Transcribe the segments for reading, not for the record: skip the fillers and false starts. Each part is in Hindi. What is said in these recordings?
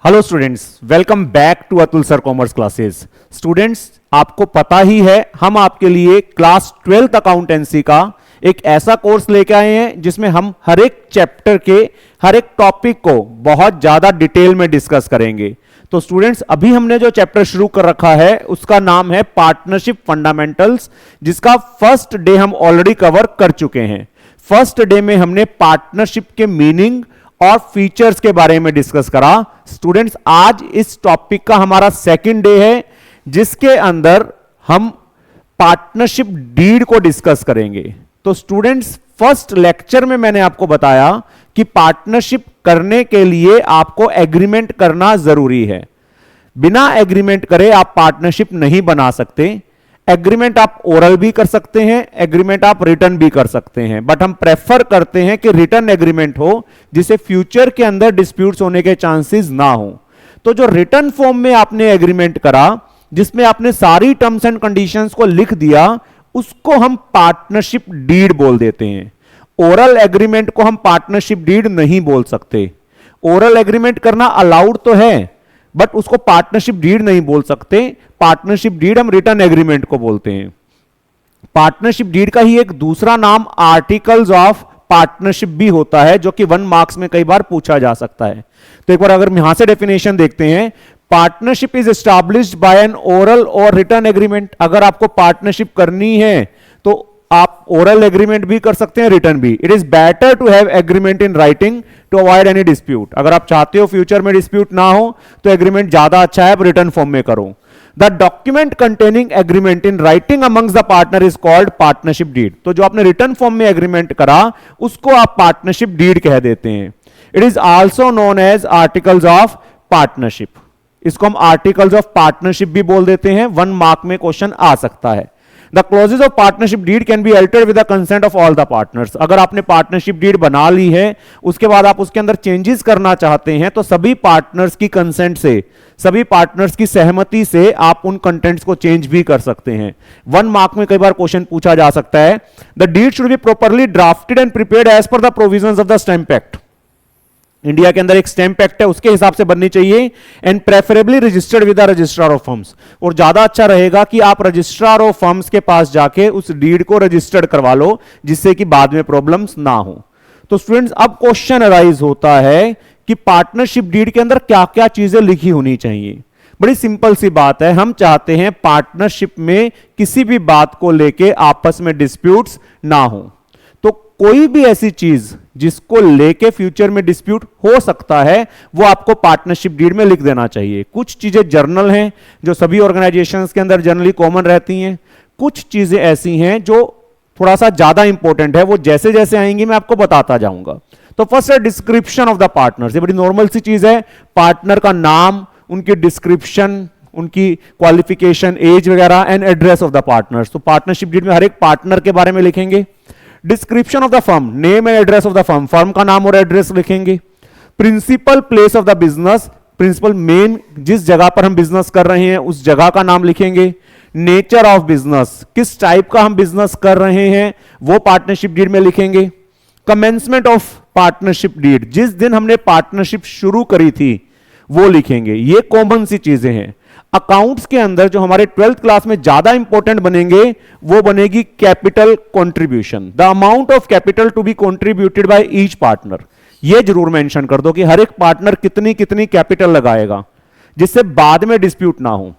Hello students, welcome back to Atul sir commerce classes. Students, आपको पता ही है हम आपके लिए क्लास 12th अकाउंटेंसी का एक ऐसा कोर्स लेके आए हैं जिसमें हम हर एक चैप्टर के हर एक टॉपिक को बहुत ज्यादा डिटेल में डिस्कस करेंगे। तो स्टूडेंट्स, अभी हमने जो चैप्टर शुरू कर रखा है उसका नाम है पार्टनरशिप फंडामेंटल्स, जिसका फर्स्ट डे हम ऑलरेडी कवर कर चुके हैं। फर्स्ट डे में हमने पार्टनरशिप के मीनिंग और फीचर्स के बारे में डिस्कस करा। स्टूडेंट्स, आज इस टॉपिक का हमारा सेकंड डे है जिसके अंदर हम पार्टनरशिप डीड को डिस्कस करेंगे। तो स्टूडेंट्स, फर्स्ट लेक्चर में मैंने आपको बताया कि पार्टनरशिप करने के लिए आपको एग्रीमेंट करना जरूरी है। बिना एग्रीमेंट करे आप पार्टनरशिप नहीं बना सकते। एग्रीमेंट आप ओरल भी कर सकते हैं, एग्रीमेंट आप रिटर्न भी कर सकते हैं, बट हम प्रेफर करते हैं कि रिटर्न एग्रीमेंट हो जिसे फ्यूचर के अंदर डिस्प्यूट्स होने के चांसेस ना हो। तो जो रिटर्न फॉर्म में आपने एग्रीमेंट करा, जिसमें आपने सारी टर्म्स एंड कंडीशंस को लिख दिया, उसको हम पार्टनरशिप डीड बोल देते हैं। ओरल एग्रीमेंट को हम पार्टनरशिप डीड नहीं बोल सकते। ओरल एग्रीमेंट करना अलाउड तो है, बट उसको पार्टनरशिप डीड नहीं बोल सकते। पार्टनरशिप डीड हम रिटर्न एग्रीमेंट को बोलते हैं। पार्टनरशिप डीड का ही एक दूसरा नाम आर्टिकल्स ऑफ पार्टनरशिप भी होता है, जो कि 1 मार्क्स में कई बार पूछा जा सकता है। तो एक बार अगर यहां से डेफिनेशन देखते हैं, partnership is established bye N oral और रिटर्न एग्रीमेंट। अगर आपको पार्टनरशिप करनी है तो आप ओरल एग्रीमेंट भी कर सकते हैं, रिटर्न भी। It is better to have agreement in writing to avoid any dispute. अगर आप चाहते हो फ्यूचर में डिस्प्यूट ना हो तो एग्रीमेंट ज्यादा अच्छा है, रिटर्न फॉर्म में करो। The document containing agreement in writing amongst the partner is called partnership deed. तो जो आपने रिटर्न फॉर्म में एग्रीमेंट करा उसको आप पार्टनरशिप डीड कह देते हैं। It is also known as articles of partnership. इसको हम आर्टिकल्स ऑफ पार्टनरशिप भी बोल देते हैं। 1 मार्क में क्वेश्चन आ सकता है। The clauses of partnership deed can be altered with the consent of all the partners। अगर आपने पार्टनरशिप डीड बना ली है, उसके बाद आप उसके अंदर चेंजेस करना चाहते हैं तो सभी पार्टनर्स की कंसेंट से, सभी पार्टनर्स की सहमति से आप उन कंटेंट्स को चेंज भी कर सकते हैं। 1 मार्क में कई बार क्वेश्चन पूछा जा सकता है। The deed should be properly drafted and prepared as per the provisions of the stamp act. India के अंदर एक स्टैंप एक्ट है, उसके हिसाब से बननी चाहिए। And preferably registered with the registrar of firms. और ज्यादा अच्छा रहेगा कि आप रजिस्ट्रार ऑफ फर्म्स के पास जाके उस डीड को रजिस्टर्ड करवा लो, जिससे कि बाद में प्रॉब्लम्स ना हो। तो स्टूडेंट्स, अब क्वेश्चन अराइज होता है कि पार्टनरशिप डीड के अंदर क्या क्या चीजें लिखी होनी चाहिए। बड़ी सिंपल सी बात है, हम चाहते हैं पार्टनरशिप में किसी भी बात को लेके आपस में डिस्प्यूट्स ना हो। तो कोई भी ऐसी चीज जिसको लेके फ्यूचर में डिस्प्यूट हो सकता है वो आपको पार्टनरशिप डीड में लिख देना चाहिए। कुछ चीजें जर्नल हैं जो सभी ऑर्गेनाइजेशंस के अंदर जनरली कॉमन रहती हैं। कुछ चीजें ऐसी हैं जो थोड़ा सा ज्यादा इंपॉर्टेंट है, वो जैसे जैसे आएंगी मैं आपको बताता जाऊंगा। तो फर्स्ट है डिस्क्रिप्शन ऑफ द पार्टनर्स। ये बड़ी नॉर्मल सी चीज है। पार्टनर का नाम, उनकी डिस्क्रिप्शन, उनकी क्वालिफिकेशन, एज वगैरह, and address of the partners. तो पार्टनरशिप डीड में हर एक पार्टनर के बारे में लिखेंगे। Description of the firm, name and address of the firm, firm का नाम और एड्रेस लिखेंगे। Principal place of the business, principal main जिस जगह पर हम बिजनेस कर रहे हैं उस जगह का नाम लिखेंगे। नेचर ऑफ बिजनेस, किस टाइप का हम बिजनेस कर रहे हैं वो पार्टनरशिप डीड में लिखेंगे। कमेंसमेंट ऑफ पार्टनरशिप डीड, जिस दिन हमने पार्टनरशिप शुरू करी थी वो लिखेंगे। ये कॉमन सी चीजें हैं। अकाउंट्स के अंदर जो हमारे 12th क्लास में ज्यादा इंपॉर्टेंट बनेंगे वो बनेगी capital contribution. The amount of capital to be contributed by each partner. ये जरूर मेंशन कर दो कि हर एक पार्टनर कितनी कितनी कैपिटल लगाएगा, जिससे बाद में डिस्प्यूट ना हो।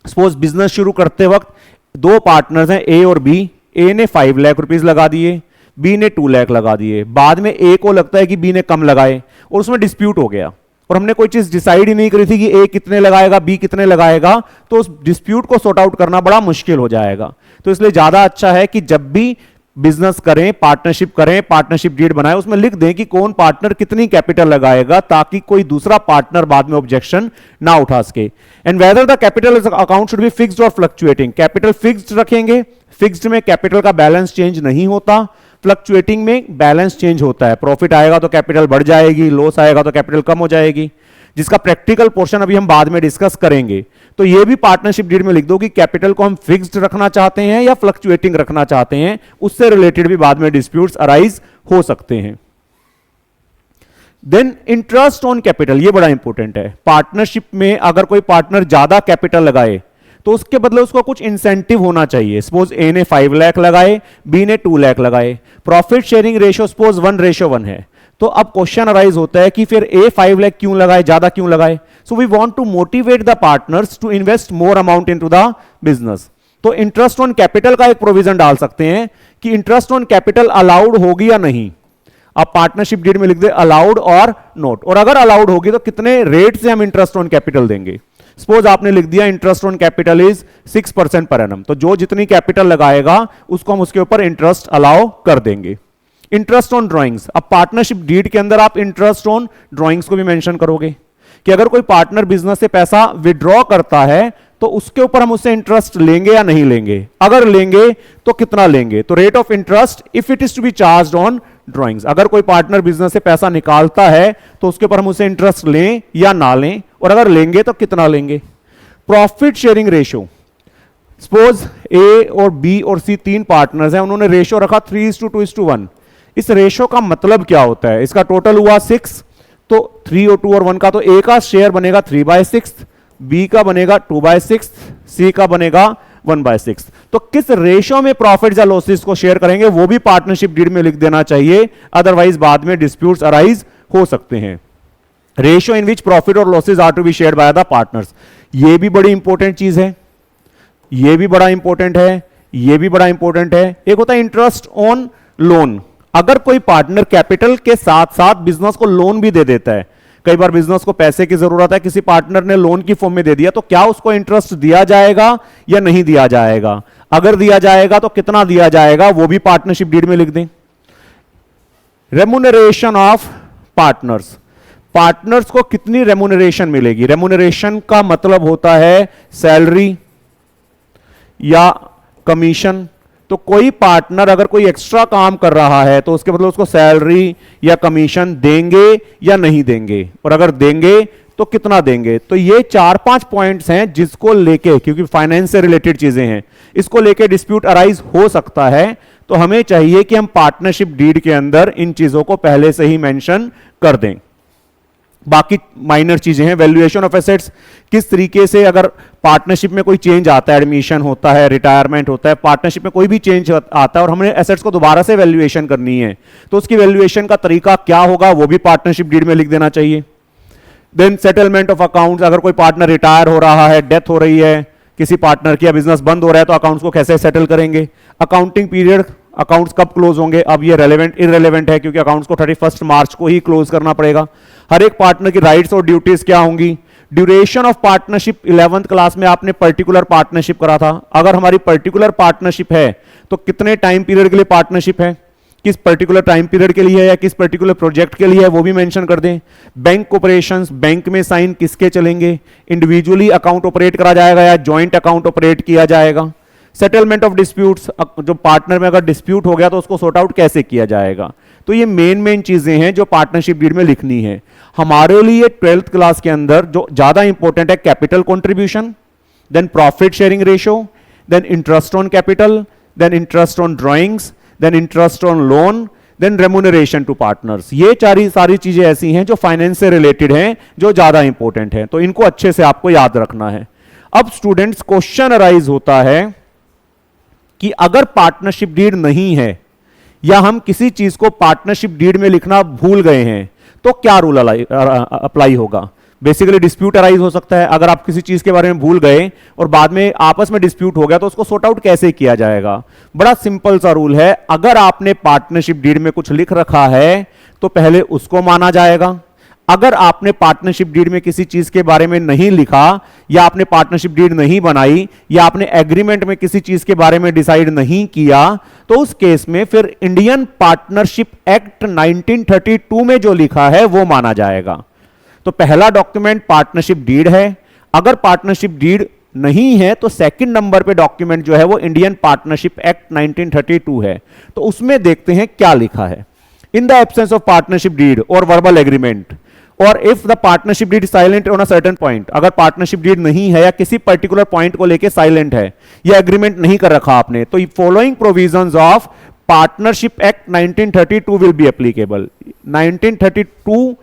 सपोज बिजनेस शुरू करते वक्त 2 पार्टनर्स हैं, ए और बी। ए ने 5 लाख रुपीज लगा दिए, बी ने 2 लाख लगा दिए। बाद में ए को लगता है कि बी ने कम लगाए और उसमें डिस्प्यूट हो गया और हमने कोई चीज डिसाइड ही नहीं करी थी कि ए कितने लगाएगा, बी कितने लगाएगा, तो उस डिस्प्यूट को सॉर्ट आउट करना बड़ा मुश्किल हो जाएगा। तो इसलिए ज्यादा अच्छा है कि जब भी बिजनेस करें, पार्टनरशिप डीड बनाए, उसमें लिख दें कि कौन पार्टनर कितनी कैपिटल लगाएगा, ताकि कोई दूसरा पार्टनर बाद में ऑब्जेक्शन ना उठा सके। And whether the capital account should be fixed और फ्लक्चुएटिंग। कैपिटल फिक्स्ड रखेंगे। फिक्स्ड में कैपिटल का बैलेंस चेंज नहीं होता, फ्लक्चुएटिंग में बैलेंस चेंज होता है। प्रॉफिट आएगा तो कैपिटल बढ़ जाएगी, लॉस आएगा तो कैपिटल कम हो जाएगी, जिसका प्रैक्टिकल पोर्शन अभी हम बाद में डिस्कस करेंगे। तो ये भी पार्टनरशिप डीड में लिख दो कि कैपिटल को हम फिक्स्ड रखना चाहते हैं या फ्लक्चुएटिंग रखना चाहते हैं। उससे रिलेटेड भी बाद में डिस्प्यूट्स अराइज हो सकते हैं। देन इंटरेस्ट ऑन कैपिटल, ये बड़ा इंपॉर्टेंट है। पार्टनरशिप में अगर कोई पार्टनर ज्यादा कैपिटल लगाए तो उसके बदले उसको कुछ इंसेंटिव होना चाहिए। सपोज ए ने 5 लाख लगाए, बी ने 2 लाख लगाए, प्रॉफिट शेयरिंग रेशियो सपोज 1:1 है, तो अब क्वेश्चन अराइज होता है कि फिर ए 5 लाख क्यों लगाए, ज्यादा क्यों लगाए। So we want to motivate the partners to invest more amount into the business. तो इंटरेस्ट ऑन कैपिटल का एक प्रोविजन डाल सकते हैं कि इंटरेस्ट ऑन कैपिटल अलाउड होगी या नहीं। आप पार्टनरशिप डीड में लिख दे अलाउड और नोट, और अगर अलाउड होगी तो कितने रेट से हम इंटरेस्ट ऑन कैपिटल देंगे। सपोज आपने लिख दिया interest on capital is 6% per annum, तो जो जितनी कैपिटल लगाएगा उसको हम उसके ऊपर इंटरेस्ट अलाउ कर देंगे। इंटरेस्ट ऑन ड्राइंग्स, अब पार्टनरशिप डीड के अंदर आप इंटरेस्ट ऑन ड्राइंग्स को भी मेंशन करोगे कि अगर कोई पार्टनर बिजनेस से पैसा विड्रॉ करता है तो उसके ऊपर हम उससे इंटरेस्ट लेंगे या नहीं लेंगे, अगर लेंगे तो कितना लेंगे। तो rate of interest if it is to be charged on drawings, अगर कोई पार्टनर बिजनेस से पैसा निकालता है तो उसके ऊपर हम उसे इंटरेस्ट लें या ना लें, और अगर लेंगे तो कितना लेंगे। प्रॉफिट शेयरिंग रेशियो, सपोज ए और बी और सी 3 पार्टनर्स हैं, उन्होंने रेशियो रखा 3:2:1। इस रेशियो का मतलब क्या होता है, इसका टोटल हुआ 6, तो 3 और 2 और 1 का, तो ए का शेयर बनेगा 3/6, बी का बनेगा 2/6, सी का बनेगा 1/6। तो किस रेशियो में प्रॉफिट या लॉसेस को शेयर करेंगे वो भी पार्टनरशिप डीड में लिख देना चाहिए, अदरवाइज बाद में डिस्प्यूट्स अराइज हो सकते हैं। रेशियो इन विच प्रॉफिट और losses are to be shared by the partners, ये भी बड़ी इंपॉर्टेंट चीज है, ये भी बड़ा इंपॉर्टेंट है, ये भी बड़ा इंपॉर्टेंट है। एक होता है इंटरेस्ट ऑन लोन, अगर कोई पार्टनर कैपिटल के साथ साथ बिजनेस को लोन भी दे देता है, कई बार बिजनेस को पैसे की जरूरत है, किसी पार्टनर ने लोन की फॉर्म में दे दिया, तो क्या उसको इंटरेस्ट दिया जाएगा या नहीं दिया जाएगा, अगर दिया जाएगा तो कितना दिया जाएगा, वो भी पार्टनरशिप डीड में लिख दें। रेमुनरेशन ऑफ पार्टनर्स, पार्टनर्स को कितनी रेमुनरेशन मिलेगी। रेमुनरेशन का मतलब होता है सैलरी या कमीशन। तो कोई पार्टनर अगर कोई एक्स्ट्रा काम कर रहा है तो उसके बदले उसको सैलरी या कमीशन देंगे या नहीं देंगे, और अगर देंगे तो कितना देंगे। तो ये 4-5 पॉइंट्स हैं जिसको लेके, क्योंकि फाइनेंस से रिलेटेड चीजें हैं, इसको लेके डिस्प्यूट अराइज हो सकता है। तो हमें चाहिए कि हम पार्टनरशिप डीड के अंदर इन चीजों को पहले से ही मेंशन कर दें। बाकी माइनर चीजें हैं, वैल्यूएशन ऑफ एसेट्स, किस तरीके से अगर पार्टनरशिप में कोई चेंज आता है, एडमिशन होता है, रिटायरमेंट होता है, पार्टनरशिप में कोई भी चेंज आता है और हमने एसेट्स को दोबारा से वैल्यूएशन करनी है, तो उसकी वैल्यूएशन का तरीका क्या होगा वो भी पार्टनरशिप डीड में लिख देना चाहिए। देन सेटलमेंट ऑफ अकाउंट्स, अगर कोई पार्टनर रिटायर हो रहा है, डेथ हो रही है किसी पार्टनर की, या बिजनेस बंद हो रहा है, तो अकाउंट्स को कैसे सेटल करेंगे। अकाउंटिंग पीरियड, अकाउंट्स कब क्लोज होंगे, अब ये रेलेवेंट इररेलेवेंट है क्योंकि अकाउंट्स को 31 मार्च को ही क्लोज करना पड़ेगा। हर एक पार्टनर की राइट्स और ड्यूटीज क्या होंगी। Duration of partnership, 11th class में आपने पर्टिकुलर पार्टनरशिप करा था, अगर हमारी पर्टिकुलर पार्टनरशिप है तो कितने टाइम पीरियड के लिए पार्टनरशिप है, किस पर्टिकुलर टाइम पीरियड के लिए है या किस पर्टिकुलर प्रोजेक्ट के लिए है, वो भी मेंशन कर दें। बैंक ऑपरेशंस, बैंक में साइन किसके चलेंगे, इंडिविजुअली अकाउंट ऑपरेट करा जाएगा या जॉइंट अकाउंट ऑपरेट किया जाएगा। सेटलमेंट ऑफ डिस्प्यूट्स, जो पार्टनर में अगर डिस्प्यूट हो गया तो उसको सॉर्ट आउट कैसे किया जाएगा। तो ये मेन चीजें हैं जो पार्टनरशिप डीड में लिखनी है। हमारे लिए 12th क्लास के अंदर जो ज्यादा इंपॉर्टेंट है, capital contribution, then profit sharing ratio, then interest on capital, then interest on drawings, then interest on loan, then remuneration to partners. ये सारी चीजें ऐसी हैं जो फाइनेंस से रिलेटेड हैं, जो ज्यादा इंपॉर्टेंट है, तो इनको अच्छे से आपको याद रखना है। अब स्टूडेंट्स क्वेश्चन अराइज होता है कि अगर पार्टनरशिप डीड नहीं है या हम किसी चीज को पार्टनरशिप डीड में लिखना भूल गए हैं तो क्या रूल अप्लाई होगा। बेसिकली डिस्प्यूट अराइज हो सकता है, अगर आप किसी चीज के बारे में भूल गए और बाद में आपस में डिस्प्यूट हो गया तो उसको सॉर्ट आउट कैसे किया जाएगा। बड़ा सिंपल सा रूल है, अगर आपने पार्टनरशिप डीड में कुछ लिख रखा है तो पहले उसको माना जाएगा। अगर आपने पार्टनरशिप डीड में किसी चीज के बारे में नहीं लिखा या आपने पार्टनरशिप डीड नहीं बनाई या आपने एग्रीमेंट में किसी चीज के बारे में डिसाइड नहीं किया तो उस केस में फिर इंडियन पार्टनरशिप एक्ट 1932 में जो लिखा है वो माना जाएगा। तो पहला डॉक्यूमेंट पार्टनरशिप डीड है, अगर पार्टनरशिप डीड नहीं है तो सेकंड नंबर पे डॉक्यूमेंट जो है वो इंडियन पार्टनरशिप एक्ट 1932 है। तो उसमें देखते हैं क्या लिखा है। In the absence of partnership deed और वर्बल एग्रीमेंट और if the partnership deed silent on a certain point, अगर पार्टनरशिप डीड नहीं है या किसी पर्टिकुलर पॉइंट को लेके साइलेंट है या एग्रीमेंट नहीं कर रखा आपने, तो following provisions of partnership act 1932 will be applicable. 1932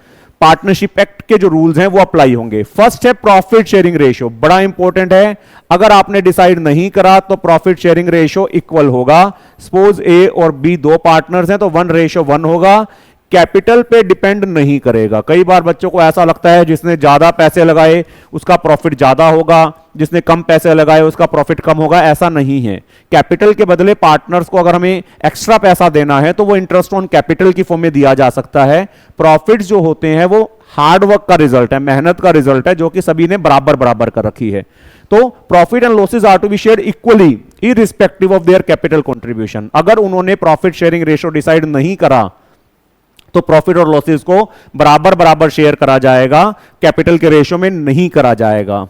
partnership act के जो रूल्स हैं वो अप्लाई होंगे। फर्स्ट है प्रॉफिट शेयरिंग रेशियो, बड़ा इंपॉर्टेंट है। अगर आपने डिसाइड नहीं करा तो प्रॉफिट शेयरिंग रेशियो इक्वल होगा। सपोज ए और बी दो पार्टनर्स हैं तो 1:1 होगा। कैपिटल पे डिपेंड नहीं करेगा। कई बार बच्चों को ऐसा लगता है जिसने ज्यादा पैसे लगाए उसका प्रॉफिट ज्यादा होगा, जिसने कम पैसे लगाए उसका प्रॉफिट कम होगा। ऐसा नहीं है। कैपिटल के बदले पार्टनर्स को अगर हमें एक्स्ट्रा पैसा देना है तो वो इंटरेस्ट ऑन कैपिटल की फॉर्म में दिया जा सकता है। प्रॉफिट्स जो होते हैं वो हार्डवर्क का रिजल्ट है, मेहनत का रिजल्ट है, जो कि सभी ने बराबर बराबर कर रखी है। तो profit and losses are to be shared equally irrespective of their capital contribution. अगर उन्होंने प्रॉफिट शेयरिंग रेशियो डिसाइड नहीं करा तो प्रॉफिट और लॉसेज को बराबर बराबर शेयर करा जाएगा, कैपिटल के रेशियो में नहीं करा जाएगा।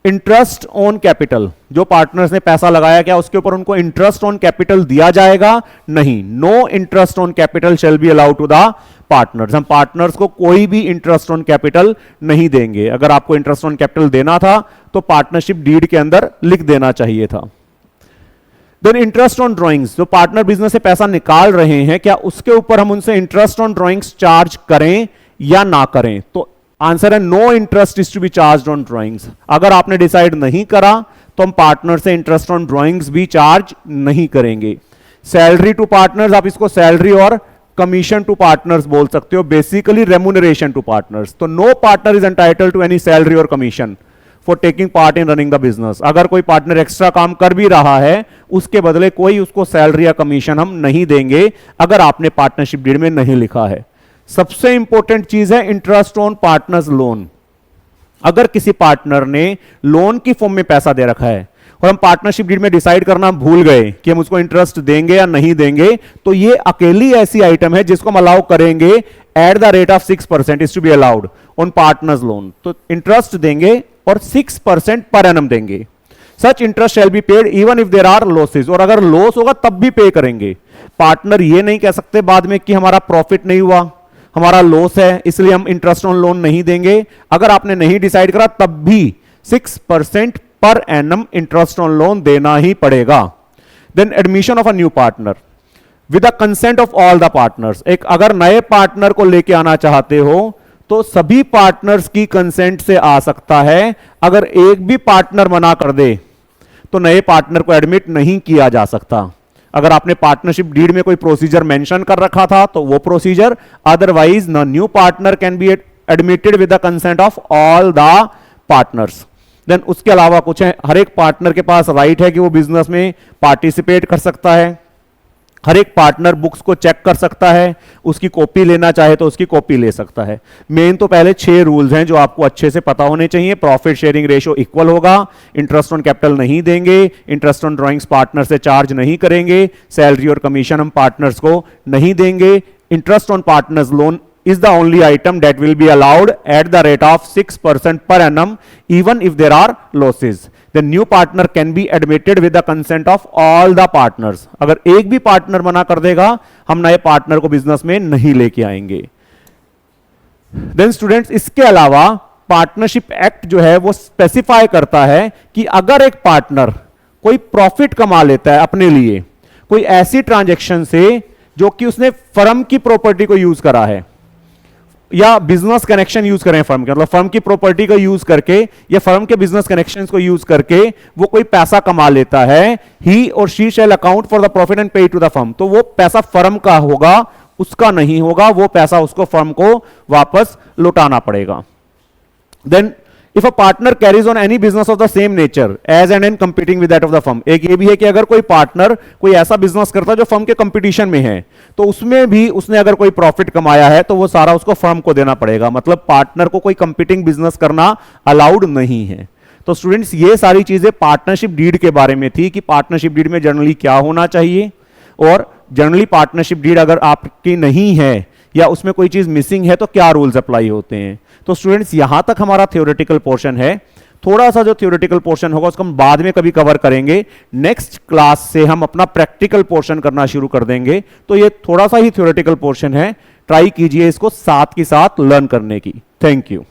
इंटरेस्ट ऑन कैपिटल, जो पार्टनर्स ने पैसा लगाया क्या उसके ऊपर उनको इंटरेस्ट ऑन कैपिटल दिया जाएगा? नहीं। No interest on capital shall be allowed to the partners. हम पार्टनर्स को कोई भी इंटरेस्ट ऑन कैपिटल नहीं देंगे। अगर आपको इंटरेस्ट ऑन कैपिटल देना था तो पार्टनरशिप डीड के अंदर लिख देना चाहिए था। देन इंटरेस्ट ऑन ड्राइंग्स, जो पार्टनर बिजनेस से पैसा निकाल रहे हैं क्या उसके ऊपर हम उनसे इंटरेस्ट ऑन ड्राइंग्स चार्ज करें या ना करें? तो आंसर है no interest is to be charge on drawings. अगर आपने डिसाइड नहीं करा तो हम पार्टनर से इंटरेस्ट ऑन ड्राइंग्स भी चार्ज नहीं करेंगे। सैलरी टू पार्टनर्स, आप इसको salary or commission to partners बोल सकते हो, बेसिकली रेम्यूनरेशन टू पार्टनर्स। तो no partner is entitled to any salary or commission for taking part in running the business. अगर कोई पार्टनर एक्स्ट्रा काम कर भी रहा है उसके बदले कोई उसको सैलरी या कमीशन हम नहीं देंगे, अगर आपने पार्टनरशिप डीड में नहीं लिखा है। सबसे इंपॉर्टेंट चीज है इंटरेस्ट ऑन पार्टनर्स लोन। अगर किसी पार्टनर ने लोन की फॉर्म में पैसा दे रखा है और हम पार्टनरशिप डीड में डिसाइड करना भूल गए कि हम उसको इंटरेस्ट देंगे या नहीं देंगे, तो ये अकेली ऐसी आइटम है जिसको हम अलाउ करेंगे at the rate of 6% is to be allowed on partners loan. तो इंटरेस्ट देंगे और 6% पर एनम देंगे। Such interest shall be paid even if there are losses, और अगर लॉस होगा तब भी पे करेंगे। पार्टनर ये नहीं कह सकते बाद में कि हमारा प्रॉफिट नहीं हुआ, हमारा लॉस है इसलिए हम इंटरेस्ट ऑन लोन नहीं देंगे। अगर आपने नहीं डिसाइड करा तब भी 6% per annum interest on loan देना ही पड़ेगा। Then admission of a new partner with the consent of all the partners. एक अगर नए पार्टनर को लेके आना चाहते हो तो सभी पार्टनर्स की कंसेंट से आ सकता है। अगर एक भी पार्टनर मना कर दे तो नए पार्टनर को एडमिट नहीं किया जा सकता। अगर आपने पार्टनरशिप डीड में कोई प्रोसीजर मेंशन कर रखा था तो वो procedure, otherwise no new partner can be admitted with the consent of all the partners. Then उसके अलावा कुछ है, हर एक पार्टनर के पास राइट है कि वो बिजनेस में पार्टिसिपेट कर सकता है। हर एक पार्टनर बुक्स को चेक कर सकता है, उसकी कॉपी लेना चाहे तो उसकी कॉपी ले सकता है। मेन तो पहले 6 रूल्स हैं जो आपको अच्छे से पता होने चाहिए। प्रॉफिट शेयरिंग रेशियो इक्वल होगा, इंटरेस्ट ऑन कैपिटल नहीं देंगे, इंटरेस्ट ऑन ड्राइंग्स पार्टनर से चार्ज नहीं करेंगे, सैलरी और कमीशन हम पार्टनर्स को नहीं देंगे, interest on partners loan is the only item that will be allowed at the rate of 6% per annum even if there are losses. The new partner can be admitted with the consent of all the partners. अगर एक भी पार्टनर मना कर देगा हम नए पार्टनर को बिजनेस में नहीं लेके आएंगे। देन स्टूडेंट्स, इसके अलावा पार्टनरशिप एक्ट जो है वो स्पेसिफाई करता है कि अगर एक पार्टनर कोई प्रॉफिट कमा लेता है अपने लिए कोई ऐसी ट्रांजैक्शन से जो कि उसने फर्म की प्रॉपर्टी को यूज करा है या बिजनेस कनेक्शन यूज करें फर्म के, मतलब फर्म की प्रॉपर्टी को यूज करके या फर्म के बिजनेस कनेक्शंस को यूज करके वो कोई पैसा कमा लेता है, ही और she shall account for the profit and pay to the firm. तो वो पैसा फर्म का होगा, उसका नहीं होगा, वो पैसा उसको फर्म को वापस लौटाना पड़ेगा। Then if a partner carries on any business of the same nature as and in competing with that of the firm. एक ये भी है कि अगर कोई पार्टनर कोई ऐसा बिजनेस करता है जो फर्म के कंपटीशन में है तो उसमें भी उसने अगर कोई प्रॉफिट कमाया है तो वो सारा उसको फर्म को देना पड़ेगा। मतलब पार्टनर को कोई कंपीटिंग बिजनेस करना अलाउड नहीं है। तो स्टूडेंट्स, ये सारी चीजें पार्टनरशिप डीड के बारे में थी कि पार्टनरशिप डीड में जनरली क्या होना चाहिए, और जनरली पार्टनरशिप डीड अगर आपकी नहीं है या उसमें कोई चीज मिसिंग है तो क्या रूल्स अप्लाई होते हैं। तो स्टूडेंट्स, यहां तक हमारा थ्योरेटिकल पोर्शन है। थोड़ा सा जो थ्योरेटिकल पोर्शन होगा उसको हम बाद में कभी कवर करेंगे। नेक्स्ट क्लास से हम अपना प्रैक्टिकल पोर्शन करना शुरू कर देंगे। तो ये थोड़ा सा ही थ्योरेटिकल पोर्शन है, ट्राई कीजिए इसको साथ के साथ लर्न करने की। Thank you.